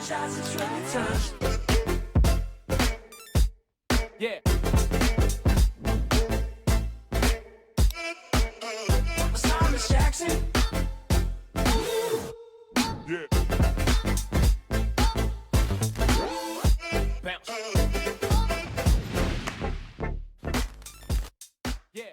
Yeah. Jackson. Yeah. Bounce. Yeah.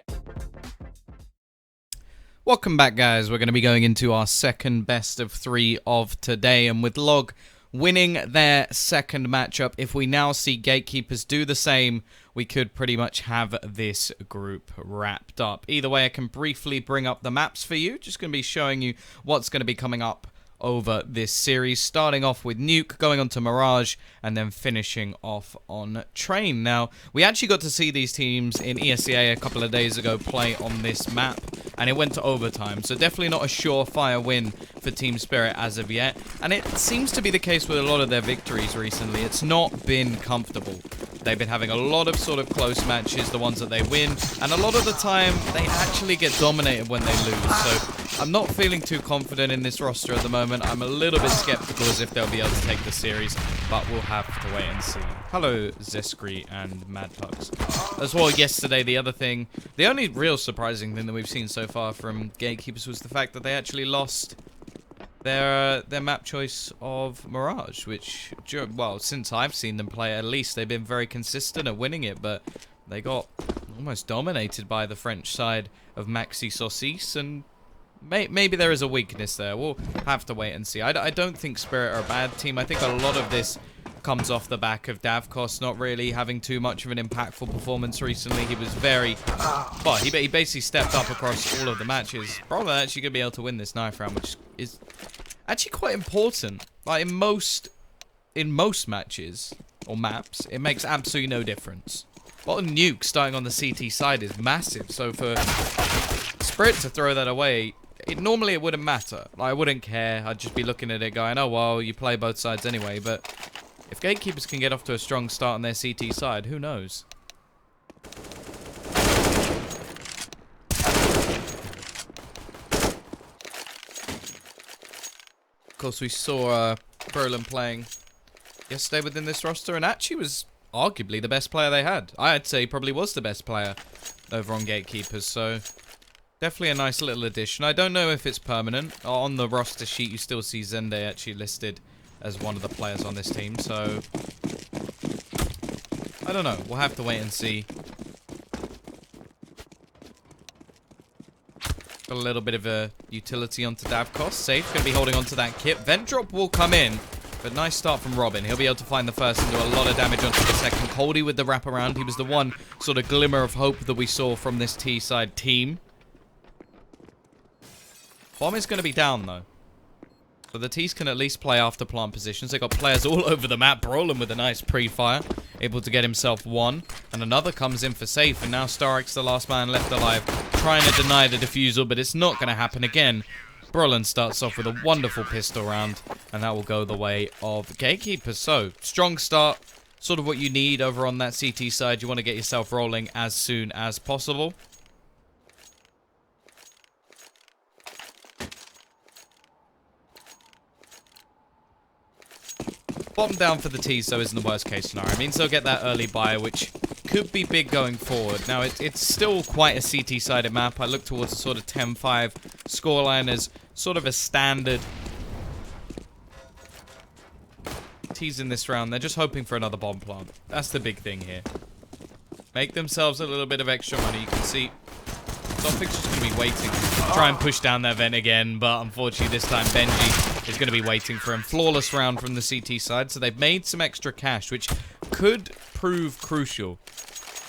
Welcome back, guys. We're going to be going into our second best of 3 of today, and with Log winning their second matchup, if we now see Gatekeepers do the same, we could pretty much have this group wrapped up. Either way, I can briefly bring up the maps for you. Just going to be showing you what's going to be coming up over this series, starting off with Nuke, going on to Mirage, and then finishing off on Train. Now, we actually got to see these teams in ESEA a couple of days ago play on this map, and it went to overtime, so definitely not a surefire win for Team Spirit as of yet, and it seems to be the case with a lot of their victories recently. It's not been comfortable. They've been having a lot of sort of close matches, the ones that they win, and a lot of the time, they actually get dominated when they lose, so I'm not feeling too confident in this roster at the moment. I'm a little bit skeptical as if they'll be able to take the series, but we'll have to wait and see. Hello, Zeskri and Madpugs. As well, yesterday, the only real surprising thing that we've seen so far from Gatekeepers was the fact that they actually lost their map choice of Mirage, which, well, since I've seen them play, at least they've been very consistent at winning it, but they got almost dominated by the French side of Maxi Saucisse, and maybe there is a weakness there. We'll have to wait and see. I don't think Spirit are a bad team. I think a lot of this comes off the back of Davkos not really having too much of an impactful performance recently. He was very... well, he basically stepped up across all of the matches. Probably actually going to be able to win this knife round, which is actually quite important. Like, in most matches, or maps, it makes absolutely no difference. But Nuke starting on the CT side is massive, so for Spirit to throw that away... normally it wouldn't matter. Like, I wouldn't care. I'd just be looking at it going, oh, well, you play both sides anyway. But if Gatekeepers can get off to a strong start on their CT side, who knows? Of course, we saw Brolin playing yesterday within this roster, and actually was arguably the best player they had. I'd say he probably was the best player over on Gatekeepers, so... definitely a nice little addition. I don't know if it's permanent. On the roster sheet, you still see Zende actually listed as one of the players on this team, so... I don't know. We'll have to wait and see. Got a little bit of a utility onto Davkos. Safe, going to be holding onto that kit. Vent drop will come in, but nice start from Robin. He'll be able to find the first and do a lot of damage onto the second. Coldy with the wraparound. He was the one sort of glimmer of hope that we saw from this T-side team. Bomb is going to be down, though. So the T's can at least play after plant positions. They've got players all over the map. Brolin with a nice pre-fire. Able to get himself one. And another comes in for safe. And now Starrick's the last man left alive. Trying to deny the defusal, but it's not going to happen again. Brolin starts off with a wonderful pistol round. And that will go the way of Gatekeepers. So, strong start. Sort of what you need over on that CT side. You want to get yourself rolling as soon as possible. Bottom down for the T's, though, isn't the worst case scenario. It means they'll get that early buy, which could be big going forward. Now, it's still quite a CT-sided map. I look towards a sort of 10-5 scoreline as sort of a standard. T's in this round, they're just hoping for another bomb plant. That's the big thing here. Make themselves a little bit of extra money. You can see Sophics just going to be waiting. Try and push down their vent again, but unfortunately this time Benji is going to be waiting for him. Flawless round from the CT side, so they've made some extra cash, which could prove crucial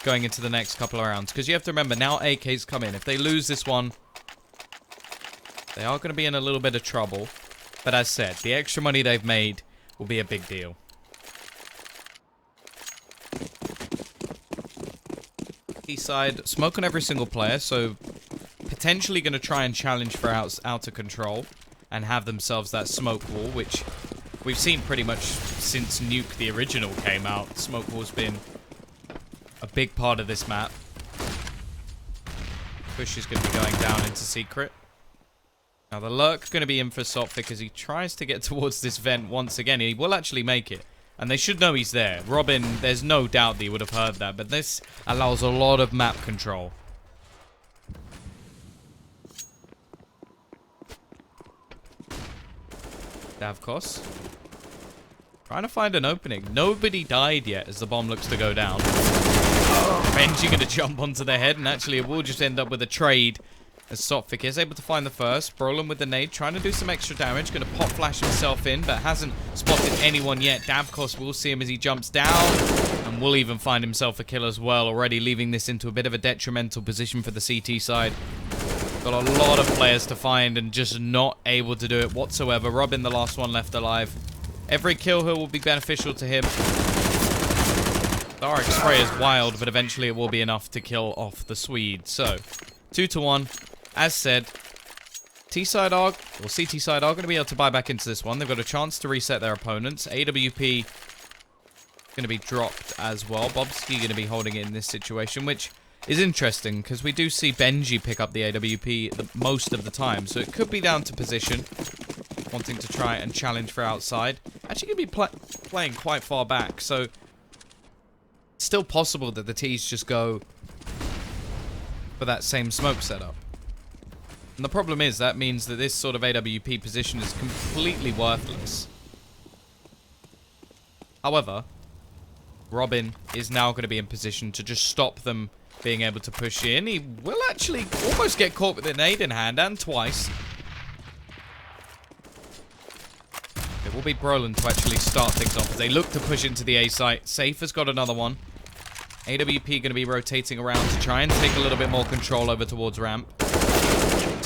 going into the next couple of rounds. Because you have to remember, now AKs come in. If they lose this one, they are going to be in a little bit of trouble. But as said, the extra money they've made will be a big deal. Side, smoke on every single player, so potentially going to try and challenge for outer control and have themselves that smoke wall, which we've seen pretty much since Nuke the original came out. Smoke wall's been a big part of this map. Push is going to be going down into secret. Now, the lurk going to be in for Sophic as he tries to get towards this vent once again. He will actually make it. And they should know he's there. Robin, there's no doubt that he would have heard that. But this allows a lot of map control. Davkos. Trying to find an opening. Nobody died yet as the bomb looks to go down. Benji going to jump onto their head. And actually, it will just end up with a trade. As Sophic is able to find the first. Brolin with the nade, trying to do some extra damage. Going to pop flash himself in, but hasn't spotted anyone yet. Davkos will see him as he jumps down. And will even find himself a kill as well. Already leaving this into a bit of a detrimental position for the CT side. Got a lot of players to find and just not able to do it whatsoever. Robin, the last one left alive. Every kill here will be beneficial to him. The RX spray is wild, but eventually it will be enough to kill off the Swede. So, 2-1. As said, T-side ARG, or CT side are going to be able to buy back into this one. They've got a chance to reset their opponents. AWP going to be dropped as well. Bobski going to be holding it in this situation, which is interesting because we do see Benji pick up the AWP most of the time. So it could be down to position, wanting to try and challenge for outside. Actually going to be playing quite far back, so it's still possible that the T's just go for that same smoke setup. And the problem is, that means that this sort of AWP position is completely worthless. However, Robin is now going to be in position to just stop them being able to push in. He will actually almost get caught with a nade in hand, and twice. It will be Brolin to actually start things off as they look to push into the A site. Safe has got another one. AWP going to be rotating around to try and take a little bit more control over towards ramp.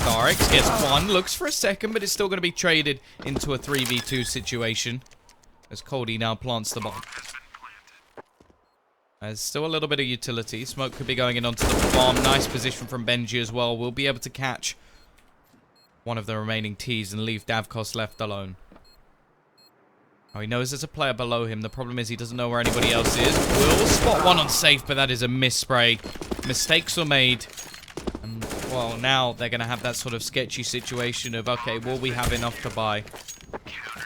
Starix gets one, looks for a second, but it's still going to be traded into a 3v2 situation. As Cody now plants the bomb. There's still a little bit of utility. Smoke could be going in onto the bomb. Nice position from Benji as well. We'll be able to catch one of the remaining T's and leave Davkos left alone. Oh, he knows there's a player below him. The problem is he doesn't know where anybody else is. Will spot one on safe, but that is a miss spray. Mistakes were made. And, well, now they're going to have that sort of sketchy situation of, okay, will we have enough to buy?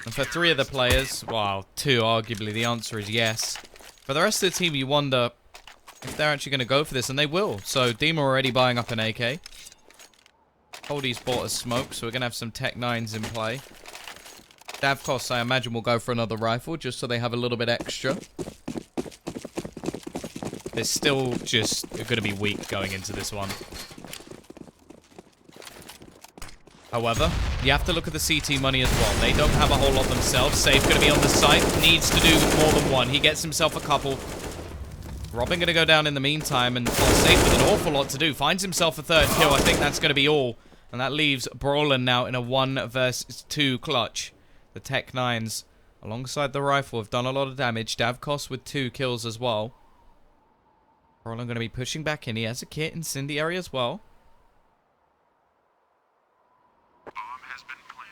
And for three of the players, well, two arguably, the answer is yes. For the rest of the team, you wonder if they're actually going to go for this, and they will. So, Dima already buying up an AK. Cody's bought a smoke, so we're going to have some Tech 9s in play. Davkos, I imagine, will go for another rifle, just so they have a little bit extra. They're still just going to be weak going into this one. However, you have to look at the CT money as well. They don't have a whole lot themselves. Safe going to be on the site. Needs to do more than one. He gets himself a couple. Robin going to go down in the meantime, and Safe with an awful lot to do. Finds himself a third kill. I think that's going to be all. And that leaves Brolin now in a 1 versus 2 clutch. The Tech 9s, alongside the rifle, have done a lot of damage. Davkos with 2 kills as well. Brolin going to be pushing back in. He has a kit incendiary as well.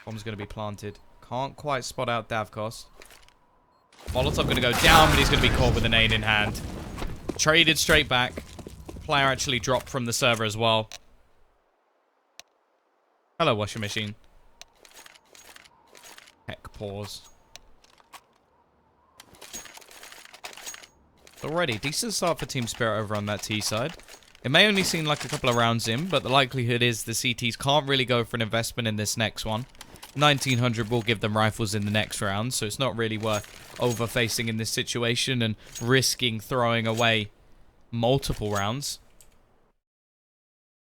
Bomb's going to be planted. Can't quite spot out Davkos. Molotov going to go down, but he's going to be caught with an nade in hand. Traded straight back. Player actually dropped from the server as well. Hello, washing machine. Heck, pause. Already, decent start for Team Spirit over on that T side. It may only seem like a couple of rounds in, but the likelihood is the CTs can't really go for an investment in this next one. 1900 will give them rifles in the next round, so it's not really worth over-facing in this situation and risking throwing away multiple rounds.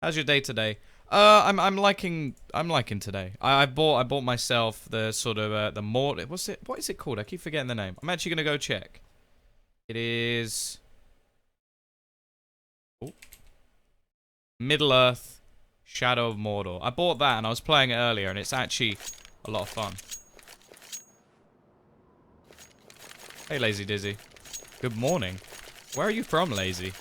How's your day today? I'm liking today. I bought myself the sort of the more what is it called? I keep forgetting the name. I'm actually gonna go check. It is Middle Earth Shadow of Mordor. I bought that and I was playing it earlier, and it's actually a lot of fun. Hey, Lazy Dizzy. Good morning. Where are you from, Lazy?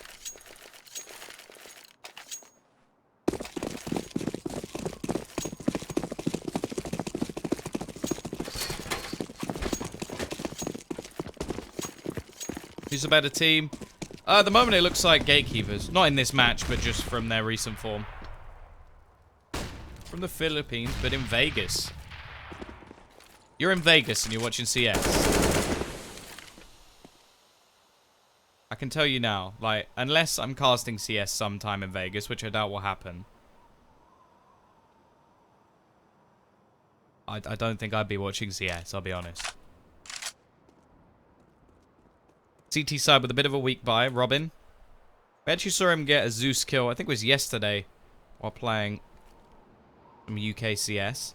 Who's a better team? At the moment, it looks like Gatekeepers. Not in this match, but just from their recent form. from the Philippines, but in Vegas. You're in Vegas and you're watching CS. I can tell you now, like, unless I'm casting CS sometime in Vegas, which I doubt will happen, I don't think I'd be watching CS, I'll be honest. CT side with a bit of a weak buy, Robin. We actually saw him get a Zeus kill, I think it was yesterday, while playing some UK CS.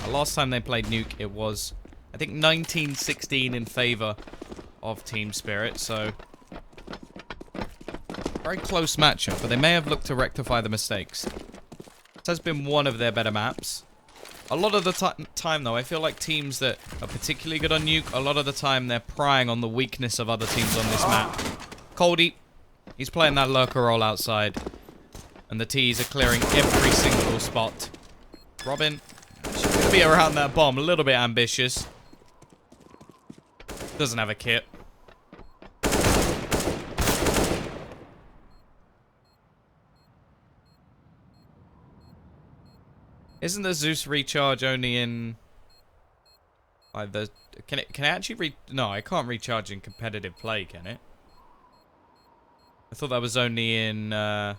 Last time they played Nuke, it was, I think, 19-16 in favor of Team Spirit, so very close matchup, but they may have looked to rectify the mistakes. This has been one of their better maps. A lot of the time, though, I feel like teams that are particularly good on Nuke, a lot of the time they're prying on the weakness of other teams on this map. Coldy, he's playing that lurker role outside, and the T's are clearing every single spot. Robin, she's going to be around that bomb, a little bit ambitious. Doesn't have a kit. Isn't the Zeus recharge only in... like the... Can it actually no, I can't recharge in competitive play, can it? I thought that was only in the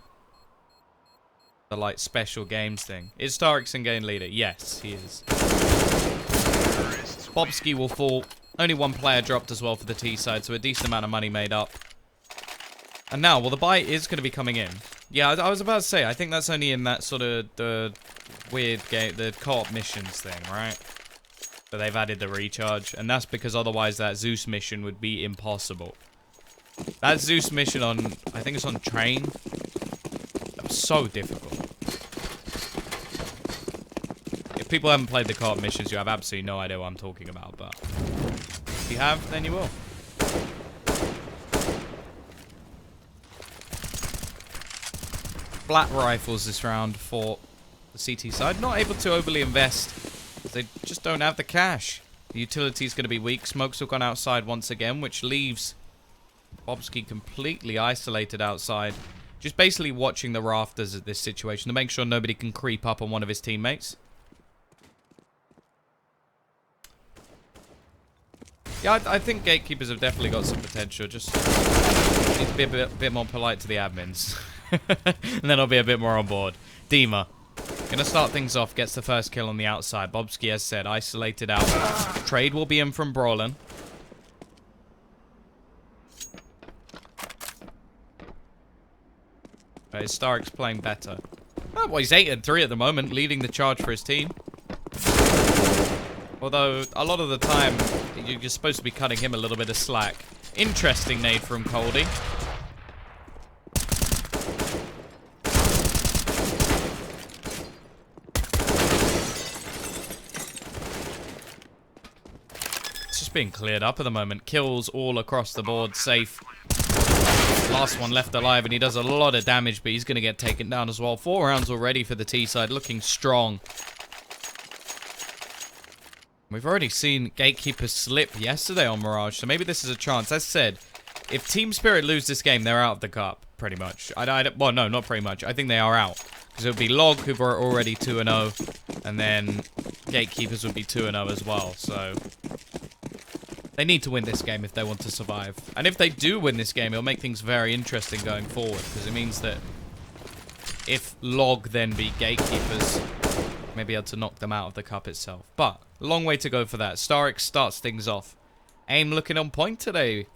like special games thing. Is Starix in game leader? Yes, he is. Bobski will fall. Only one player dropped as well for the T side, so a decent amount of money made up. And now, well, the buy is going to be coming in. Yeah, I was about to say, I think that's only in that sort of the weird game, the co-op missions thing, right? But they've added the recharge, and that's because otherwise that Zeus mission would be impossible. That Zeus mission on, I think it's on train, that was so difficult. If people haven't played the co-op missions, you have absolutely no idea what I'm talking about, but if you have, then you will. Flat rifles this round for the CT side. Not able to overly invest. They just don't have the cash. The utility's going to be weak. Smokes have gone outside once again, which leaves Bobski completely isolated outside. Just basically watching the rafters at this situation to make sure nobody can creep up on one of his teammates. Yeah, I think Gatekeepers have definitely got some potential. Just need to be a bit more polite to the admins. And then I'll be a bit more on board. Dima. Gonna start things off. Gets the first kill on the outside. Bobski, as said, isolated out. Trade will be in from Brawlin. But Starik's playing better. Oh, well, he's 8-3 at the moment, leading the charge for his team. Although, a lot of the time, you're supposed to be cutting him a little bit of slack. Interesting nade from Coldy. It's just being cleared up at the moment. Kills all across the board, safe. Last one left alive, and he does a lot of damage, but he's going to get taken down as well. 4 rounds already for the T side, looking strong. We've already seen Gatekeepers slip yesterday on Mirage, so maybe this is a chance. As said, if Team Spirit lose this game, they're out of the cup, pretty much. Well, no, not pretty much. I think they are out. Because it would be Log, who are already 2-0, and then Gatekeepers would be 2-0 as well, so... They need to win this game if they want to survive. And if they do win this game, it'll make things very interesting going forward, because it means that if Log then beat Gatekeepers, may be able to knock them out of the cup itself. But, a long way to go for that. Starix starts things off. Aim looking on point today.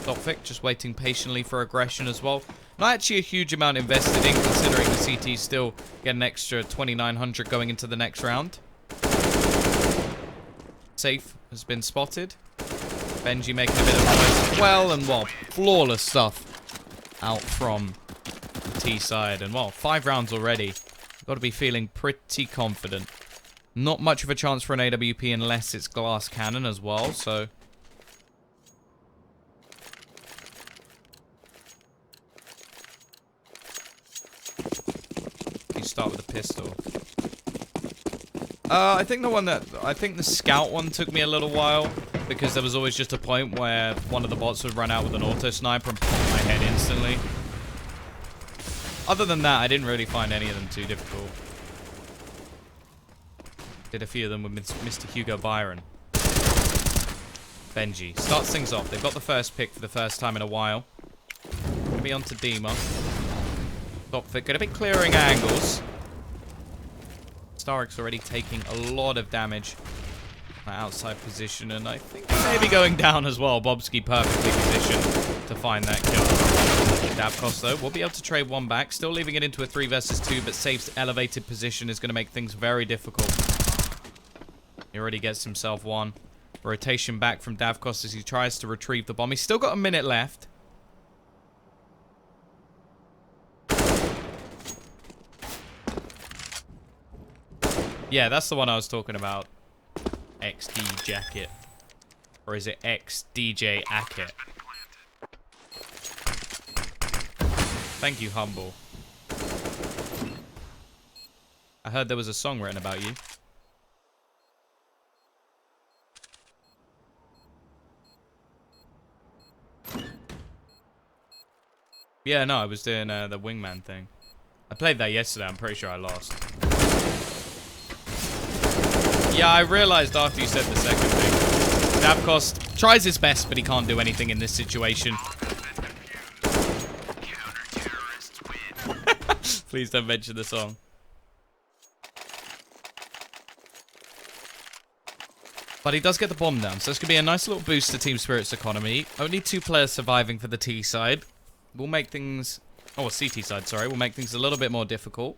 Tophic just waiting patiently for aggression as well. Not actually a huge amount invested in, considering the CT still get an extra 2,900 going into the next round. Safe has been spotted. Benji making a bit of noise as well, and well, flawless stuff out from the T side. And well, 5 rounds already. Got to be feeling pretty confident. Not much of a chance for an AWP unless it's glass cannon as well, so... You start with a pistol. I think the scout one took me a little while, because there was always just a point where one of the bots would run out with an auto sniper and pop my head instantly. Other than that, I didn't really find any of them too difficult. Did a few of them with Mr. Hugo Byron. Benji starts things off. They've got the first pick for the first time in a while. Gonna be on to Dima. Topfit gonna be clearing angles. Starrick's already taking a lot of damage. That outside position, and I think maybe going down as well. Bobski perfectly positioned to find that kill. Davkos, though, will be able to trade one back. Still leaving it into a 3 versus 2, but Safe's elevated position is going to make things very difficult. He already gets himself one. Rotation back from Davkos as he tries to retrieve the bomb. He's still got a minute left. Yeah, that's the one I was talking about. XD Jacket. Or is it XDJ Acket? Thank you, Humble. I heard there was a song written about you. Yeah, no, I was doing the wingman thing. I played that yesterday. I'm pretty sure I lost. Yeah, I realized after you said the second thing. Davkos tries his best, but he can't do anything in this situation. Please don't mention the song. But he does get the bomb down, so this could be a nice little boost to Team Spirit's economy. Only 2 players surviving for the T side. Will make things... Oh, CT side, sorry. Will make things a little bit more difficult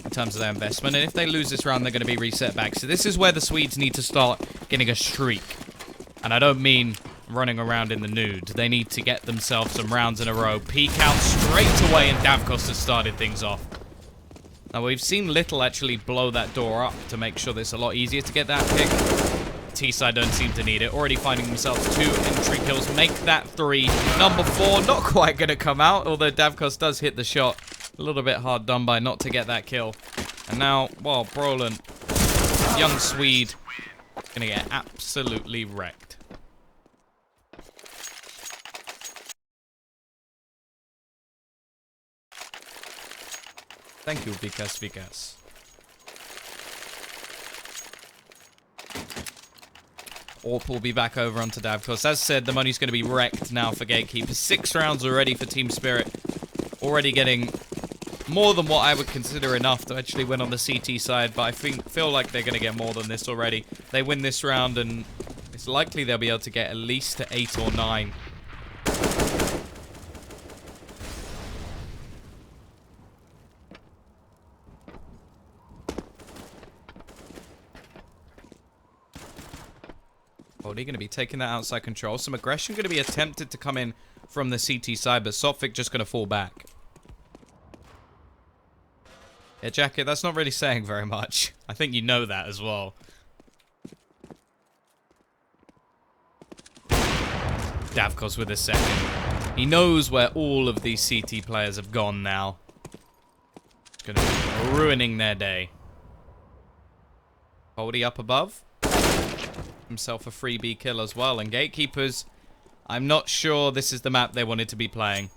in terms of their investment. And if they lose this round, they're going to be reset back. So this is where the Swedes need to start getting a streak. And I don't mean running around in the nude. They need to get themselves some rounds in a row. Peek out straight away, and Davkos has started things off. Now, we've seen Little actually blow that door up to make sure that it's a lot easier to get that pick. T-side don't seem to need it. Already finding themselves 2 entry kills. Make that 3. Number 4, not quite going to come out, although Davkos does hit the shot. A little bit hard done by not to get that kill. And now, well, Brolin, young Swede, going to get absolutely wrecked. Thank you, Vikas. Orp will be back over onto Davkos. As said, the money's going to be wrecked now for Gatekeepers. 6 rounds already for Team Spirit. Already getting more than what I would consider enough to actually win on the CT side, but I feel like they're going to get more than this already. They win this round, and it's likely they'll be able to get at least to 8 or 9. They're going to be taking that outside control. Some aggression going to be attempted to come in from the CT side, but Sophic just going to fall back. Yeah, Jacket, that's not really saying very much. I think you know that as well. Davkos with a second. He knows where all of these CT players have gone now. It's going to be ruining their day. Holdy up above. Himself a freebie kill as well. And Gatekeepers, I'm not sure this is the map they wanted to be playing.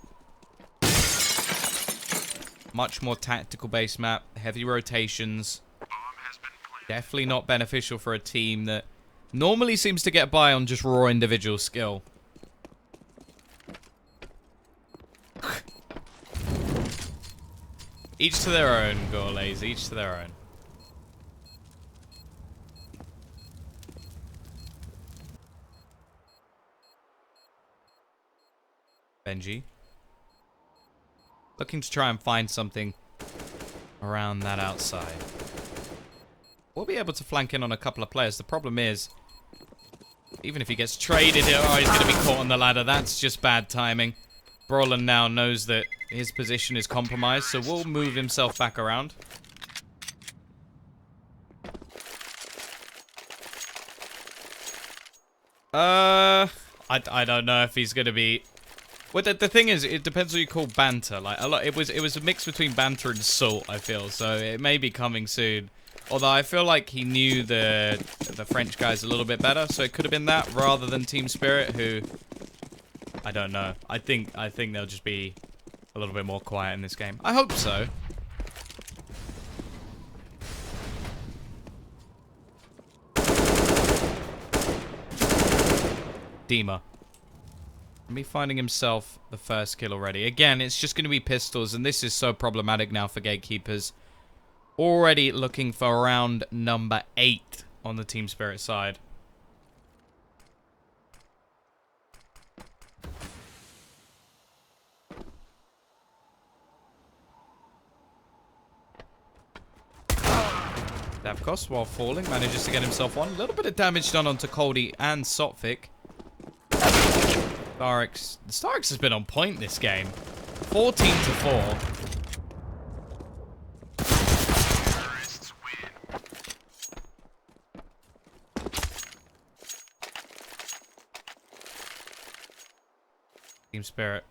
Much more tactical based map, heavy rotations. Definitely not beneficial for a team that normally seems to get by on just raw individual skill. Each to their own, Gourlays, each to their own. Benji. Looking to try and find something around that outside. We'll be able to flank in on a couple of players. The problem is, even if he gets traded, oh, he's going to be caught on the ladder. That's just bad timing. Brolin now knows that his position is compromised, so we'll move himself back around. I don't know if he's going to be... Well, the thing is, it depends what you call banter. Like, it was a mix between banter and salt, I feel. So it may be coming soon. Although I feel like he knew the French guys a little bit better, so it could have been that rather than Team Spirit, who I don't know. I think they'll just be a little bit more quiet in this game. I hope so. Dima. Me finding himself the first kill already. Again, it's just going to be pistols, and this is so problematic now for Gatekeepers. Already looking for round number 8 on the Team Spirit side. Davkos, while falling, manages to get himself one. A little bit of damage done onto Coldy and Sotfik. Starix has been on point this game. 14-4. Team Spirit.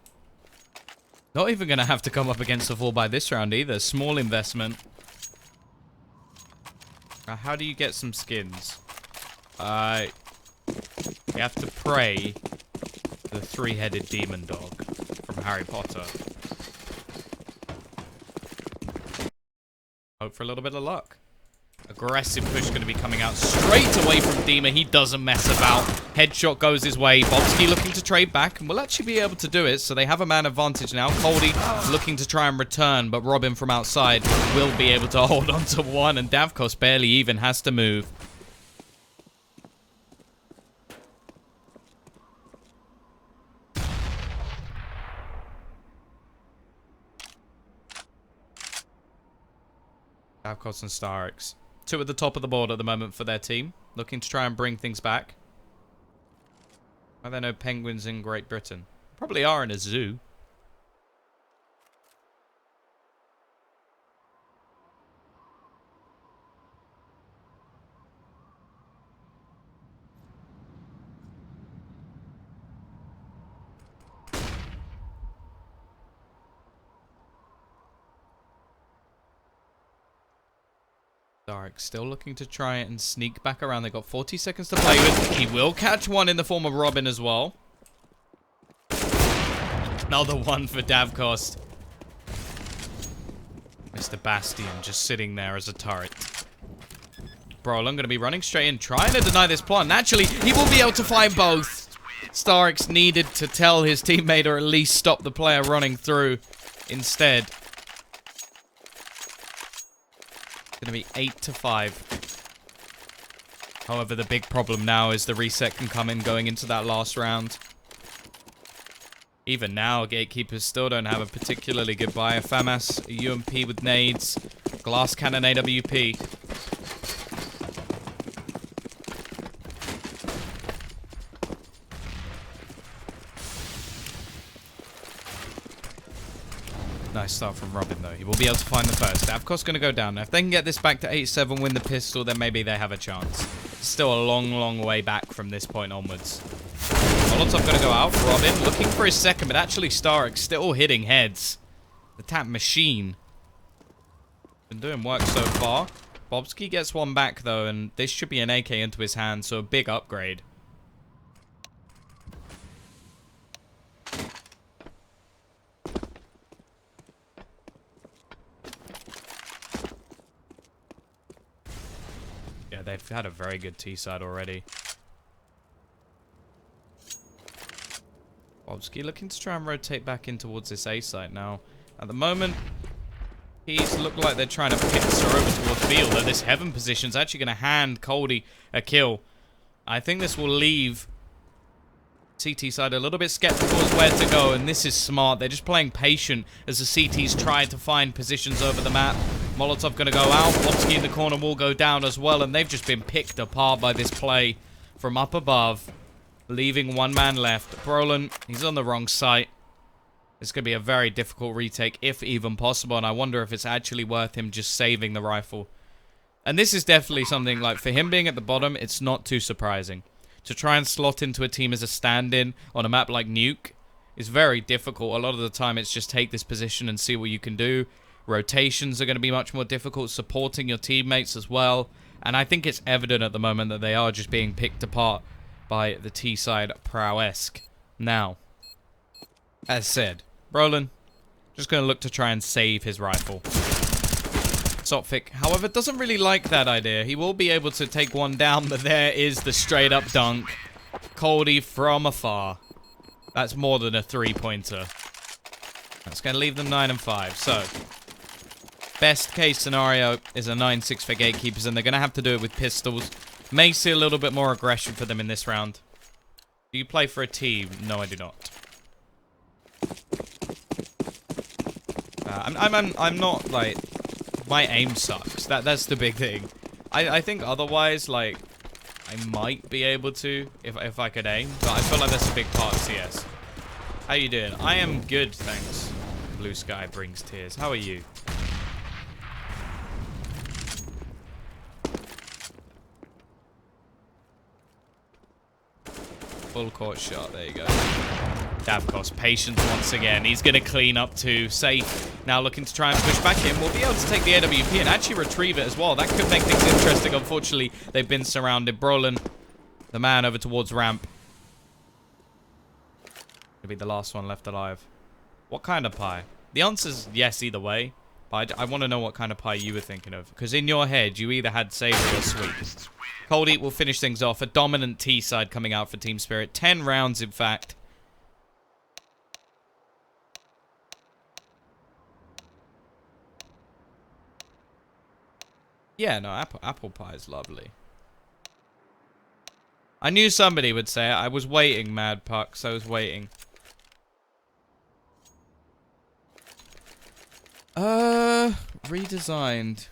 Not even going to have to come up against the 4 by this round either. Small investment. How do you get some skins? You have to pray the 3-headed demon dog from Harry Potter. Hope for a little bit of luck. Aggressive push going to be coming out straight away from Dima. He doesn't mess about. Headshot goes his way. Bobsky looking to trade back, and will actually be able to do it, so they have a man advantage now. Coldy looking to try and return, but Robin from outside will be able to hold on to one, and Davkos barely even has to move. Davkos and Starix. 2 at the top of the board at the moment for their team. Looking to try and bring things back. Are there no penguins in Great Britain? Probably are in a zoo. Starix still looking to try and sneak back around. They've got 40 seconds to play with. He will catch one in the form of Robin as well. Another one for Davkos. Mr. Bastion just sitting there as a turret. Brolin going to be running straight in, trying to deny this plot. Naturally, he will be able to find both. Starix needed to tell his teammate or at least stop the player running through instead. Going to be 8-5. However, the big problem now is the reset can come in going into that last round. Even now, Gatekeepers still don't have a particularly good buy. FAMAS, UMP with nades, glass cannon AWP. Nice start from Robin, though. He will be able to find the first. Davkos going to go down. Now, if they can get this back to 8-7, win the pistol, then maybe they have a chance. Still a long, long way back from this point onwards. Molotov going to go out. Robin looking for his second, but actually Starix still hitting heads. The tap machine. Been doing work so far. Bobsky gets one back, though, and this should be an AK into his hand, so a big upgrade. Yeah, they've had a very good T-side already. Bobsky looking to try and rotate back in towards this A site now. At the moment, he's looked like they're trying to pincer over towards field, though this heaven position's actually going to hand Coldy a kill. I think this will leave CT side a little bit skeptical as where to go, and this is smart. They're just playing patient as the CTs try to find positions over the map. Molotov going to go out. Bobsky in the corner will go down as well, and they've just been picked apart by this play from up above, leaving one man left. Brolin, he's on the wrong site. It's going to be a very difficult retake, if even possible, and I wonder if it's actually worth him just saving the rifle. And this is definitely something, like, for him being at the bottom, it's not too surprising. To try and slot into a team as a stand-in on a map like Nuke is very difficult. A lot of the time, it's just take this position and see what you can do. Rotations are going to be much more difficult, supporting your teammates as well. And I think it's evident at the moment that they are just being picked apart by the T-side prowess. Now, as said, Brolin just going to look to try and save his rifle. Sophic, however, doesn't really like that idea. He will be able to take one down, but there is the straight-up dunk. Coldie from afar. That's more than a three-pointer. That's going to leave them 9 and 5. So, best case scenario is a 9-6 for Gatekeepers, and they're going to have to do it with pistols. May see a little bit more aggression for them in this round. Do you play for a team? No, I do not. I'm not, like... My aim sucks. That's the big thing. I think otherwise, like, I might be able to if I could aim, but I feel like that's a big part of CS. How you doing? I am good, thanks. Blue sky brings tears. How are you? Full court shot. There you go. Davkos, patience once again. He's going to clean up too. Safe. Now looking to try and push back in. We'll be able to take the AWP and actually retrieve it as well. That could make things interesting. Unfortunately, they've been surrounded. Brolin, the man over towards ramp. Gonna be the last one left alive. What kind of pie? The answer's yes either way. But I want to know what kind of pie you were thinking of. Because in your head, you either had savory or sweet. Coldie will finish things off. A dominant T side coming out for Team Spirit. 10 rounds, in fact. Yeah, no, apple pie is lovely. I knew somebody would say it. I was waiting, Mad Pucks. I was waiting. Redesigned.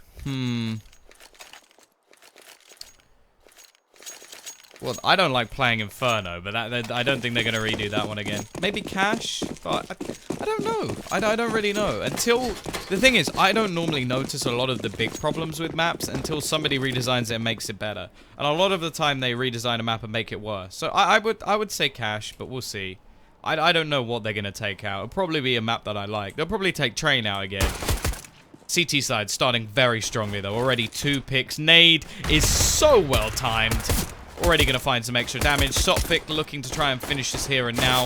Well, I don't like playing Inferno, but I don't think they're going to redo that one again. Maybe Cash, but I don't know. I don't really know. Until... The thing is, I don't normally notice a lot of the big problems with maps until somebody redesigns it and makes it better. And a lot of the time, they redesign a map and make it worse. So I would say Cash, but we'll see. I don't know what they're going to take out. It'll probably be a map that I like. They'll probably take Train out again. CT side starting very strongly, though. Already 2 picks. Nade is so well timed. Already going to find some extra damage. Sophic looking to try and finish this here and now.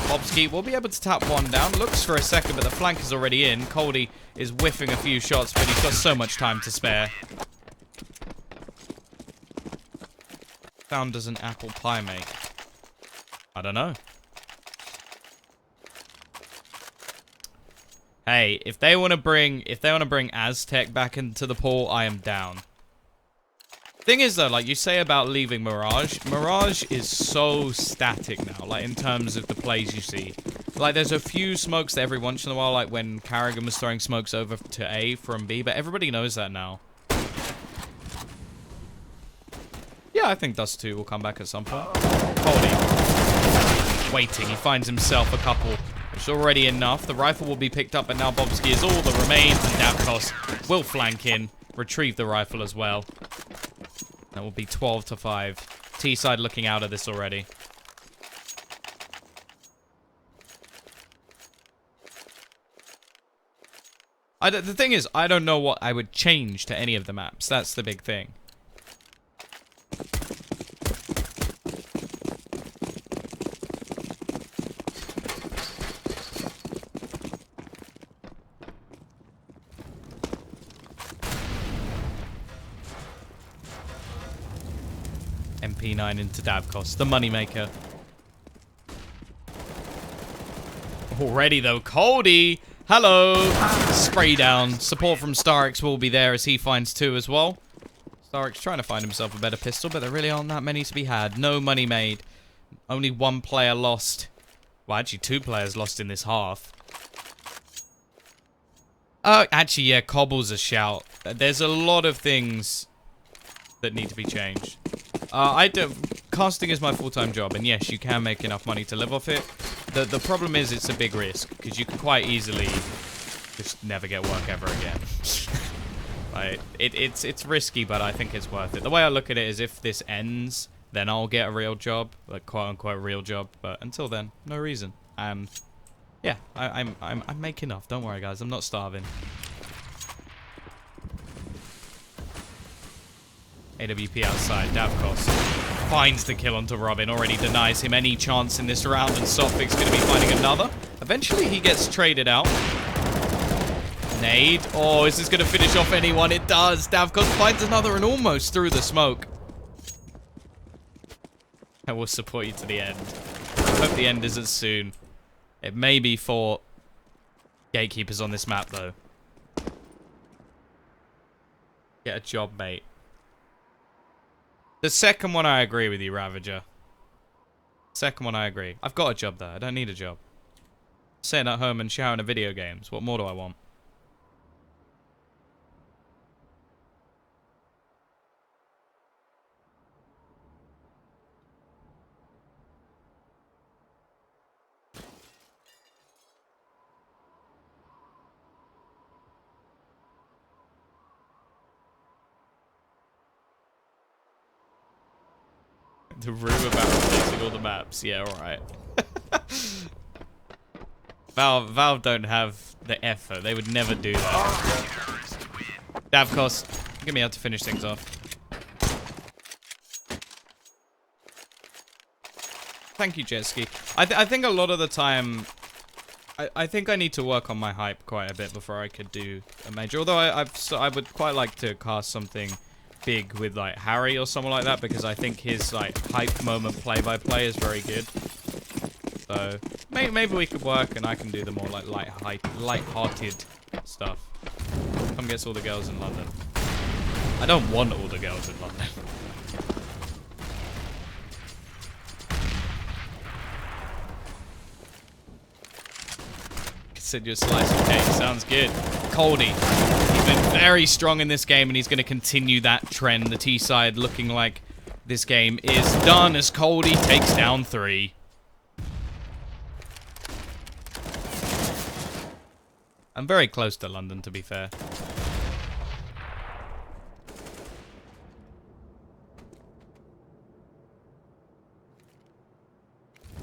Bobski will be able to tap one down. Looks for a second, but the flank is already in. Coldie is whiffing a few shots, but he's got so much time to spare. Sound does an apple pie make? I don't know. Hey, if they want to bring Aztec back into the pool, I am down. Thing is though, like you say about leaving Mirage, Mirage is so static now, like in terms of the plays you see. Like there's a few smokes every once in a while, like when Carrigan was throwing smokes over to A from B, but everybody knows that now. Yeah, I think Dust 2 will come back at some point. Holding. Waiting, he finds himself a couple. It's already enough. The rifle will be picked up, but now Bobski is all that remains, and Davkos will flank in, retrieve the rifle as well. That will be 12 to 5. T-side looking out of this already. The thing is, I don't know what I would change to any of the maps. That's the big thing. MP9 into Davkos, the moneymaker. Already though, Coldie! Hello! Spray down. Support from Starix will be there as he finds 2 as well. Starix trying to find himself a better pistol, but there really aren't that many to be had. No money made. Only 1 player lost. Well, actually 2 players lost in this half. Actually, yeah, Cobble's a shout. There's a lot of things that need to be changed. Casting is my full-time job, and yes, you can make enough money to live off it. The problem is it's a big risk, because you can quite easily just never get work ever again. Like, it's risky, but I think it's worth it. The way I look at it is if this ends, then I'll get a real job, like quote-unquote real job, but until then, no reason. Yeah, I'm making enough, don't worry guys, I'm not starving. AWP outside. Davkos finds the kill onto Robin. Already denies him any chance in this round, and Sophics going to be finding another. Eventually, he gets traded out. Nade. Oh, is this going to finish off anyone? It does. Davkos finds another and almost through the smoke. I will support you to the end. I hope the end isn't soon. It may be for Gatekeepers on this map, though. Get a job, mate. The second one, I agree with you, Ravager. Second one, I agree. I've got a job there. I don't need a job. Sitting at home and showering at video games. What more do I want? The room about replacing all the maps. Yeah, alright. Valve don't have the effort. They would never do that. Davkos, you're gonna be able to finish things off. Thank you, Jetski. I think a lot of the time, I think I need to work on my hype quite a bit before I could do a major. Although I would quite like to cast something big with like Harry or someone like that, because I think his like hype moment play-by-play is very good. So maybe we could work and I can do the more like light-hearted stuff. Come gets all the girls in London. I don't want all the girls in London. Consider your slice of cake. Sounds good. Coldy. He's been very strong in this game, and he's going to continue that trend. The T side looking like this game is done as Coldy takes down 3. I'm very close to London, to be fair.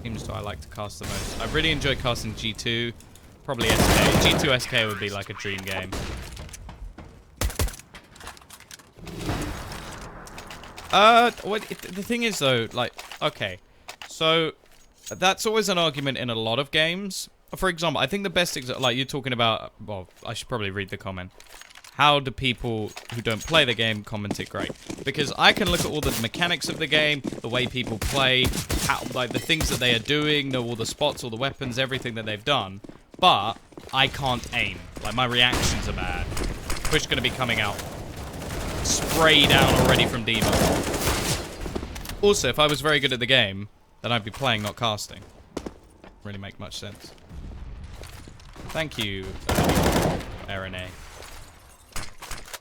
Teams do I like to cast the most? I really enjoy casting G2. Probably SK. G2 SK would be like a dream game. The thing is though, like, okay, so that's always an argument in a lot of games. For example, I think the best example, like you're talking about, well, I should probably read the comment. How do people who don't play the game comment it great? Because I can look at all the mechanics of the game, the way people play, how, like the things that they are doing, know all the spots, all the weapons, everything that they've done. But I can't aim. Like, my reactions are bad. Push gonna be coming out. Spray down already from Demo. Also, if I was very good at the game, then I'd be playing, not casting. Really make much sense. Thank you, Aaron A.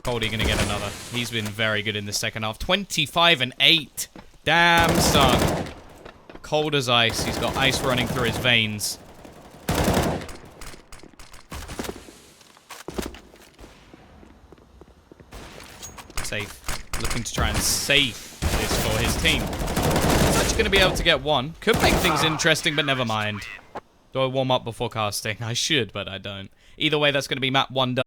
Coldy gonna get another. He's been very good in the second half. 25 and 8. Damn, son. Cold as ice. He's got ice running through his veins. Safe. Looking to try and save this for his team. He's actually going to be able to get one. Could make things interesting, but never mind. Do I warm up before casting? I should, but I don't. Either way, that's going to be map 1 done.